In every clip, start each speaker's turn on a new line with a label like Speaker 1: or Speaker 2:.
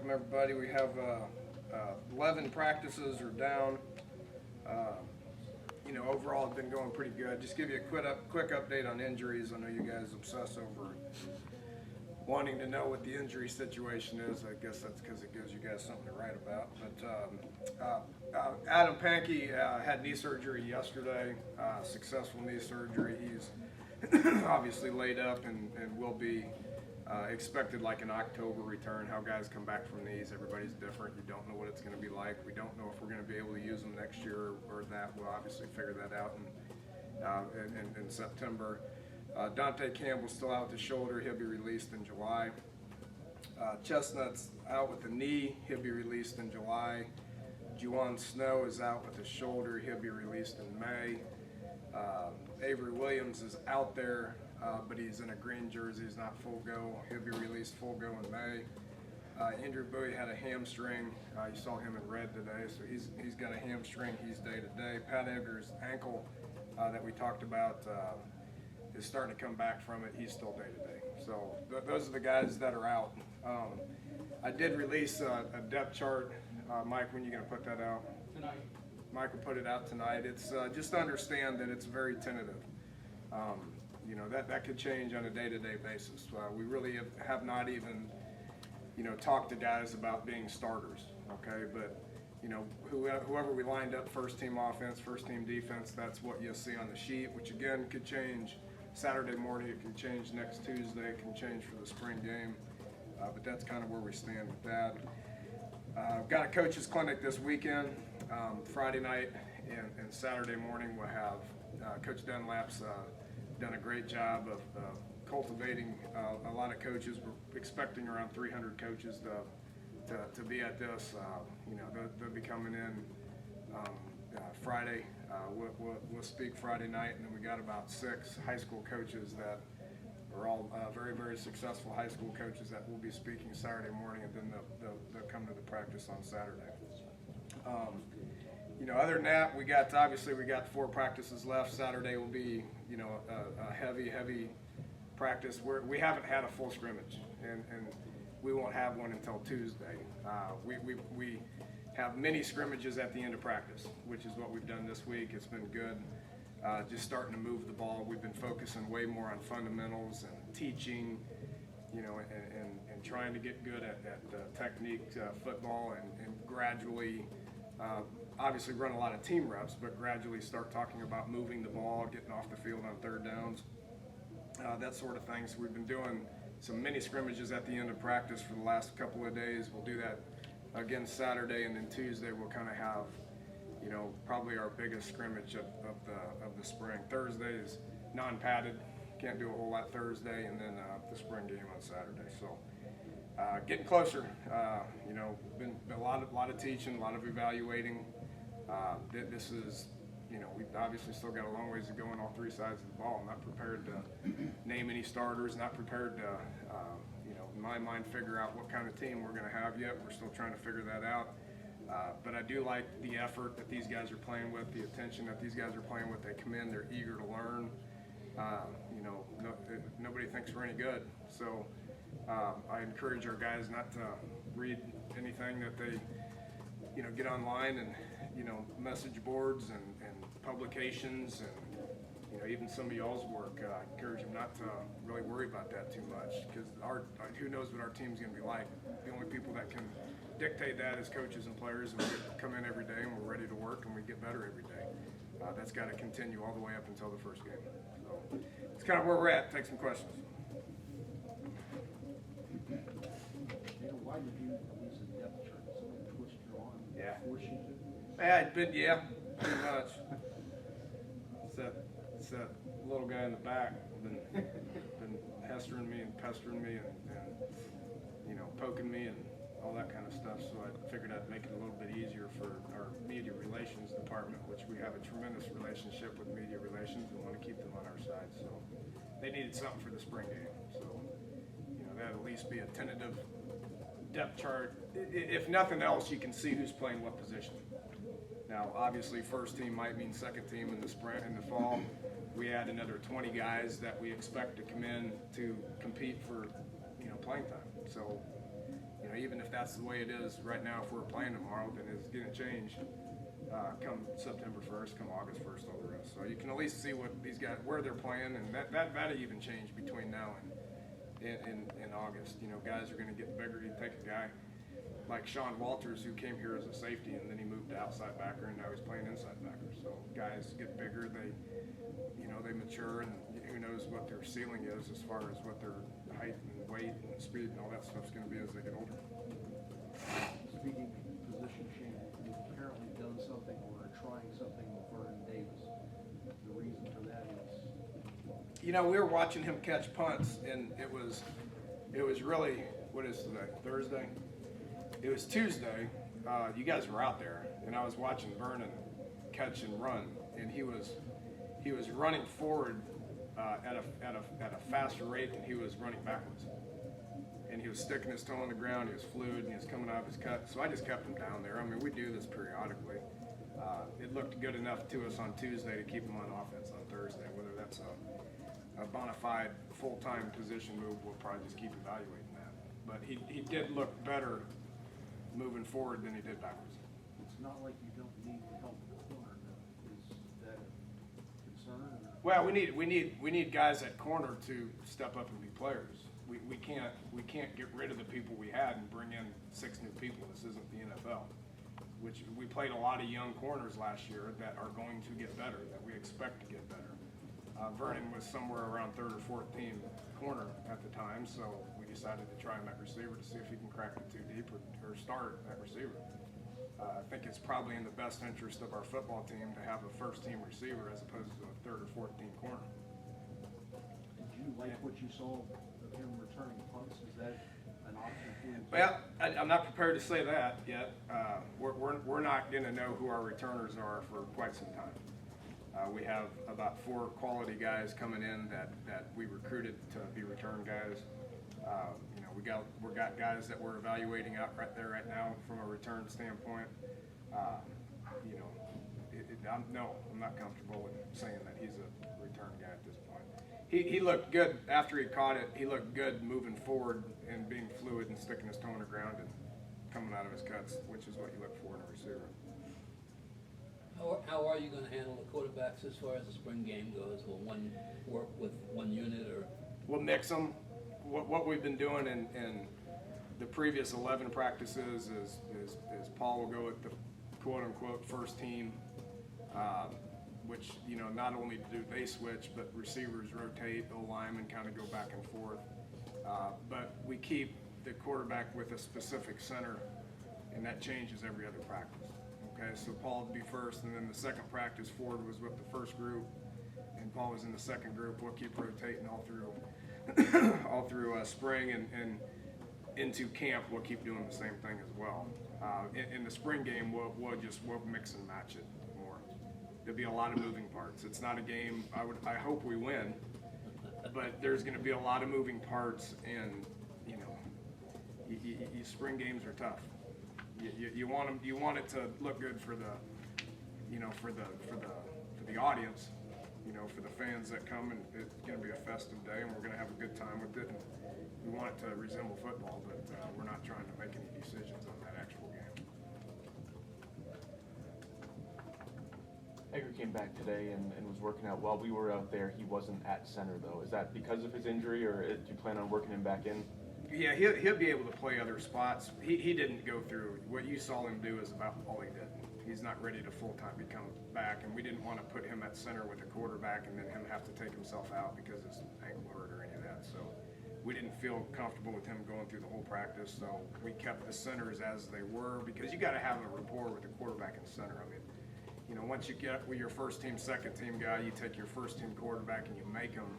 Speaker 1: welcome everybody. We have 11 practices are down. Overall it's been going pretty good. Just give you a quick update on injuries. I know you guys obsess over wanting to know what the injury situation is. I guess that's because it gives you guys something to write about. But Adam Pankey had knee surgery yesterday, successful knee surgery. He's obviously laid up and will be expected like an October return. How guys come back from knees, everybody's different. You don't know what it's going to be like. We don't know if we're going to be able to use them next year or that. We'll obviously figure that out in September. Dante Campbell's still out with the shoulder. He'll be released in July. Chestnut's out with the knee. He'll be released in July. Juwan Snow is out with the shoulder. He'll be released in May. Avery Williams is out there, but he's in a green jersey. He's not full go. He'll be released full go in May. Andrew Bowie had a hamstring. You saw him in red today, so he's got a hamstring. He's day to day. Pat Edgar's ankle that we talked about is starting to come back from it. He's still day to day. So those are the guys that are out. I did release a depth chart. Mike, when are you going to put that out?
Speaker 2: Tonight.
Speaker 1: Mike will put it out tonight. It's just to understand that it's very tentative. That could change on a day-to-day basis. We really have not even, talked to guys about being starters, okay? But, whoever we lined up, first team offense, first team defense, that's what you'll see on the sheet, which again could change Saturday morning. It can change next Tuesday. It can change for the spring game. But that's kind of where we stand with that. Got a coaches clinic this weekend. Friday night and Saturday morning we'll have Coach Dunlap's done a great job of cultivating a lot of coaches. We're expecting around 300 coaches to be at this. They'll be coming in Friday. We'll speak Friday night, and then we got about 6 high school coaches that are all very, very successful high school coaches that will be speaking Saturday morning, and then they'll come to the practice on Saturday. Other than that, we got 4 practices left. Saturday will be, a heavy practice. We haven't had a full scrimmage, and we won't have one until Tuesday. We have mini scrimmages at the end of practice, which is what we've done this week. It's been good. Just starting to move the ball. We've been focusing way more on fundamentals and teaching, and trying to get good at technique football and gradually, obviously run a lot of team reps, but gradually start talking about moving the ball, getting off the field on third downs, that sort of thing. So we've been doing some mini scrimmages at the end of practice for the last couple of days. We'll do that again Saturday, and then Tuesday we'll kind of have, probably our biggest scrimmage of the spring. Thursday is non-padded, can't do a whole lot Thursday, and then the spring game on Saturday. So getting closer. Been a lot of teaching, a lot of evaluating. This is, we've obviously still got a long ways to go on all 3 sides of the ball. I'm not prepared to name any starters, not prepared to, in my mind, figure out what kind of team we're going to have yet. We're still trying to figure that out. But I do like the effort that these guys are playing with, the attention that these guys are playing with. They come in, they're eager to learn. Nobody thinks we're any good. So I encourage our guys not to read anything that they, get online and, message boards and publications and, even some of y'all's work. I encourage them not to really worry about that too much, because who knows what our team's going to be like. The only people that can dictate that is coaches and players, and we come in every day and we're ready to work and we get better every day. That's got to continue all the way up until the first game. So it's kind of where we're at. Take some questions.
Speaker 2: Why did you release a depth chart? Somebody twist your arm?
Speaker 1: Yeah.
Speaker 2: Force you to?
Speaker 1: Pretty much. It's that little guy in the back been pestering me and poking me and all that kind of stuff. So I figured I'd make it a little bit easier for our media relations department, which we have a tremendous relationship with media relations and want to keep them on our side. So they needed something for the spring game. So that'd at least be a tentative depth chart. If nothing else, you can see who's playing what position. Now, obviously, first team might mean second team in the spring, in the fall. We add another 20 guys that we expect to come in to compete for, playing time. So, even if that's the way it is right now, if we're playing tomorrow, then it's going to change come September 1st, come August 1st, all the rest. So you can at least see what these guys, where they're playing, and that'll even change between now and in August. Guys are going to get bigger. You take a guy like Sean Walters, who came here as a safety, and then he moved to outside backer, and now he's playing inside backer. So guys get bigger, they mature, and who knows what their ceiling is as far as what their height and weight and speed and all that stuff's going to be as they get older.
Speaker 2: Speaking of position change, you've apparently done something or are trying something with Vernon Davis. The reason for that is?
Speaker 1: We were watching him catch punts, and it was really, what is today, Thursday? It was Tuesday. You guys were out there, and I was watching Vernon catch and run, and he was running forward at a faster rate than he was running backwards. And he was sticking his toe on the ground, he was fluid, and he was coming out of his cut. So I just kept him down there. I mean, we do this periodically. It looked good enough to us on Tuesday to keep him on offense on Thursday. Whether that's a bona fide full-time position move, we'll probably just keep evaluating that. But he did look better moving forward than he did backwards.
Speaker 2: It's not like you don't need help at the corner, though. Is that a concern? Or?
Speaker 1: Well, we need guys at corner to step up and be players. We can't get rid of the people we had and bring in 6 new people. This isn't the NFL. Which we played a lot of young corners last year that are going to get better, that we expect to get better. Vernon was somewhere around 3rd or 4th team corner at the time, so we decided to try him at receiver to see if he can crack it 2 deep or start at receiver. I think it's probably in the best interest of our football team to have a first-team receiver as opposed to a 3rd or 4th team corner.
Speaker 2: Did you like what you saw of him returning punts? Is that an option for him?
Speaker 1: Well, I'm not prepared to say that yet. We're not going to know who our returners are for quite some time. We have about 4 quality guys coming in that we recruited to be return guys. We got guys that we're evaluating out right there right now from a return standpoint. I'm not comfortable with saying that he's a return guy at this point. He looked good after he caught it. He looked good moving forward and being fluid and sticking his toe on the ground and coming out of his cuts, which is what you look for in a receiver.
Speaker 3: How are you going to handle the quarterbacks as far as the spring game goes? Will one work with one unit, or?
Speaker 1: We'll mix them. What we've been doing in the previous 11 practices is Paul will go with the quote-unquote first team, which, not only do they switch, but receivers rotate, O-linemen kind of go back and forth. But we keep the quarterback with a specific center, and that changes every other practice. Okay, so Paul would be first, and then the second practice, Ford was with the first group, and Paul was in the second group. We'll keep rotating all through spring and into camp. We'll keep doing the same thing as well. In the spring game, we'll mix and match it more. There'll be a lot of moving parts. It's not a game. I hope we win, but there's going to be a lot of moving parts, and spring games are tough. You want it to look good for the audience, for the fans that come, and it's going to be a festive day, and we're going to have a good time with it. And we want it to resemble football, but we're not trying to make any decisions on that actual game.
Speaker 4: Edgar came back today and was working out. While we were out there, he wasn't at center, though. Is that because of his injury, or do you plan on working him back in?
Speaker 1: Yeah, he'll be able to play other spots. He didn't go through. What you saw him do is about all he did. He's not ready to full-time become back, and we didn't want to put him at center with a quarterback and then him have to take himself out because his ankle hurt or any of that. So we didn't feel comfortable with him going through the whole practice, so we kept the centers as they were, because you got to have a rapport with the quarterback and center. I mean, once you get with your first-team, second-team guy, you take your first-team quarterback and you make him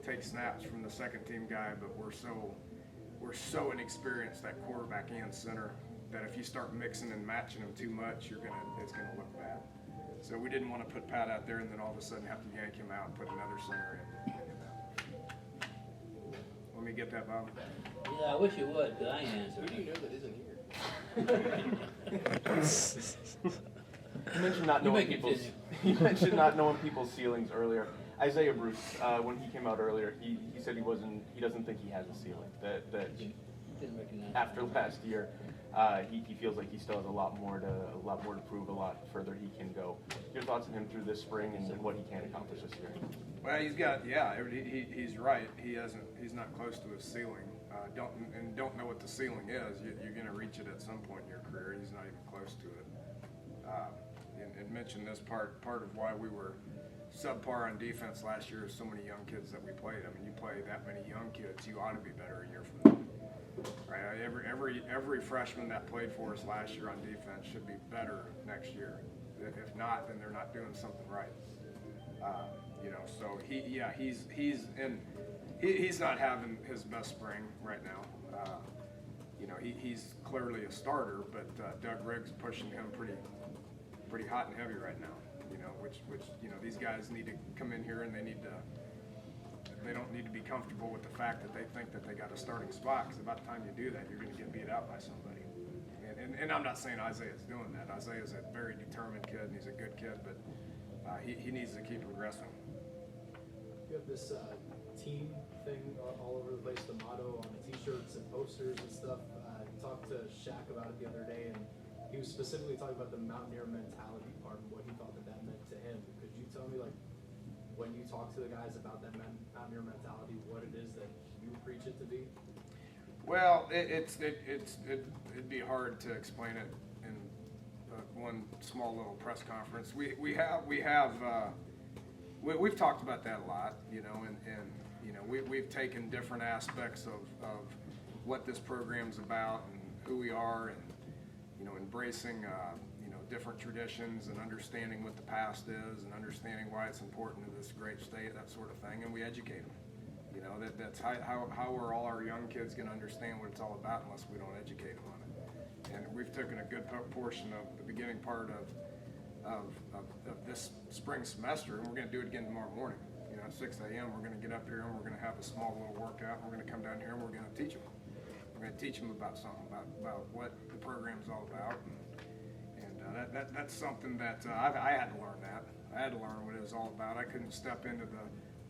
Speaker 1: take snaps from the second-team guy, but we're so inexperienced at quarterback and center that if you start mixing and matching them too much, it's gonna look bad. So we didn't want to put Pat out there and then all of a sudden have to yank him out and put another center in. Let me get that, Bob.
Speaker 3: Yeah, I wish you would, but I answer.
Speaker 5: Who do you know that isn't here?
Speaker 4: You mentioned not knowing people's. You mentioned not knowing people's ceilings earlier. Isaiah Bruce, when he came out earlier, he said he doesn't think he has a ceiling. That
Speaker 3: Didn't recognize.
Speaker 4: after last year, he feels like he still has a lot more to prove, a lot further he can go. Your thoughts on him through this spring and what he can accomplish this year?
Speaker 1: Well, he's right. He's not close to his ceiling. Don't know what the ceiling is. You're going to reach it at some point in your career. He's not even close to it. And mentioned this part of why we were subpar on defense last year is so many young kids that we played. I mean, you play that many young kids, you ought to be better a year from now. Right? Every freshman that played for us last year on defense should be better next year. If not, then they're not doing something right. So he's not having his best spring right now. He's clearly a starter, but Doug Riggs pushing him pretty hot and heavy right now. Which these guys need to come in here and they don't need to be comfortable with the fact that they think that they got a starting spot, because about the time you do that, you're going to get beat out by somebody. And I'm not saying Isaiah's doing that. Isaiah's a very determined kid and he's a good kid, but he needs to keep progressing.
Speaker 6: You have this team thing all over the place, the motto on the t-shirts and posters and stuff. I talked to Shaq about it the other day, and he was specifically talking about the Mountaineer mentality part and what he thought that meant to him. Could you tell me, when you talk to the guys about that Mountaineer mentality, what it is that you preach it to be?
Speaker 1: Well, it'd be hard to explain it in one small little press conference. We've talked about that a lot, we've taken different aspects of what this program's about and who we are, and embracing different traditions and understanding what the past is and understanding why it's important to this great state, that sort of thing, and we educate them. That's how are all our young kids going to understand what it's all about unless we don't educate them on it. And we've taken a good portion of the beginning part of this spring semester, and we're going to do it again tomorrow morning. At 6 a.m. we're going to get up here and we're going to have a small little workout. We're going to come down here and we're going to teach them. We're going to teach them about something, about what the program's all about. And that's something that I had to learn that. I had to learn what it was all about. I couldn't step into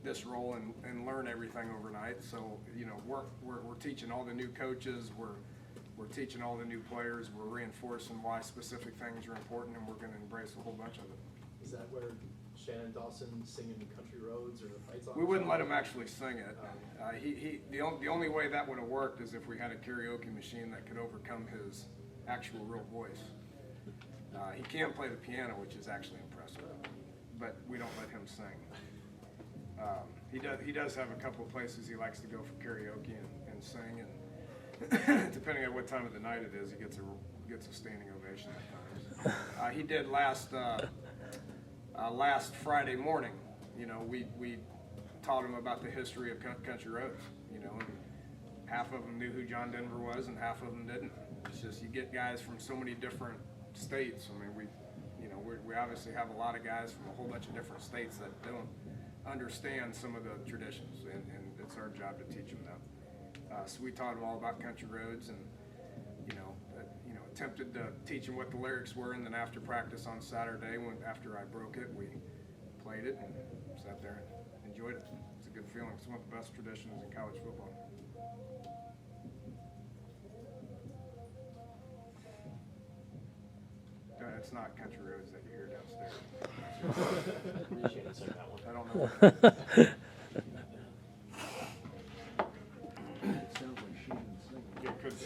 Speaker 1: this role and learn everything overnight. So, we're teaching all the new coaches. We're teaching all the new players. We're reinforcing why specific things are important, and we're going to embrace a whole bunch of it.
Speaker 6: Is that where Shannon Dawson singing Country Roads or the fight song?
Speaker 1: We wouldn't let him actually sing it. The only way that would have worked is if we had a karaoke machine that could overcome his actual real voice. He can play the piano, which is actually impressive, but we don't let him sing. He does have a couple of places he likes to go for karaoke and sing, and depending on what time of the night it is, he gets a standing ovation at times. He did last Friday morning. We taught him about the history of country roads. And half of them knew who John Denver was, and half of them didn't. It's just you get guys from so many different states. I mean, we obviously have a lot of guys from a whole bunch of different states that don't understand some of the traditions, and it's our job to teach them that. So we taught them all about country roads, and attempted to teach them what the lyrics were, and then after practice on Saturday, after I broke it, we played it and sat there and enjoyed it. It's a good feeling. It's one of the best traditions in college football. It's not country roads that you hear downstairs.
Speaker 4: Appreciate it, sir, that one.
Speaker 1: I don't know.
Speaker 2: It sounds like Shannon's singing.
Speaker 1: It could be.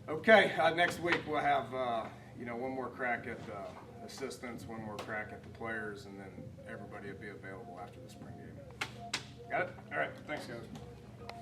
Speaker 1: Okay, next week we'll have one more crack at the assistants, one more crack at the players, and then everybody will be available after the spring game. Got it? All right. Thanks, guys.